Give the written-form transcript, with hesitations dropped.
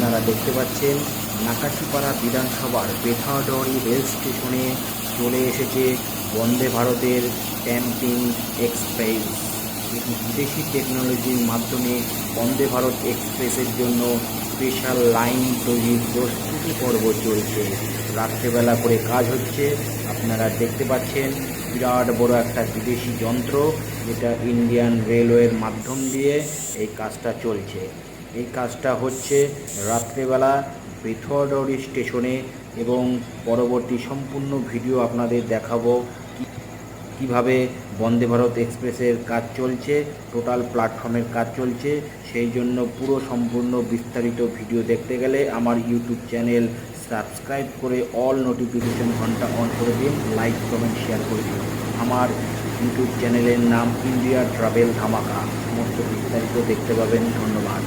আপনারা দেখতে পাচ্ছেন নাকাশিপাড়া বিধানসভার পেথাডরি রেল স্টেশনে চলে এসেছে বন্দে ভারতের ট্যাম্পিং এক্সপ্রেস। এটি বিদেশি টেকনোলজির মাধ্যমে বন্দে ভারত এক্সপ্রেসের জন্য স্পেশাল লাইন তৈরির প্রস্তুতি পর্ব চলছে। রাত্রেবেলা করে কাজ হচ্ছে, আপনারা দেখতে পাচ্ছেন বিরাট বড় একটা বিদেশি যন্ত্র, যেটা ইন্ডিয়ান রেলওয়ের মাধ্যম দিয়ে এই কাজটা চলছে। এই কাজটা হচ্ছে রাত্রেবেলা পেথোয়াডরি স্টেশনে, এবং পরবর্তী সম্পূর্ণ ভিডিও আপনাদের দেখাবো কিভাবে বন্দে ভারত এক্সপ্রেসের কাজ চলছে, টোটাল প্ল্যাটফর্মের কাজ চলছে। সেই জন্য পুরো সম্পূর্ণ বিস্তারিত ভিডিও দেখতে গেলে আমার ইউটিউব চ্যানেল সাবস্ক্রাইব করে অল নোটিফিকেশন ঘন্টা অন করে দিন, লাইক কমেন্ট শেয়ার করে দিন। আমার ইউটিউব চ্যানেলের নাম ইন্ডিয়া ট্রাভেল ধামাকা। সমস্ত বিস্তারিত দেখতে পাবেন। ধন্যবাদ।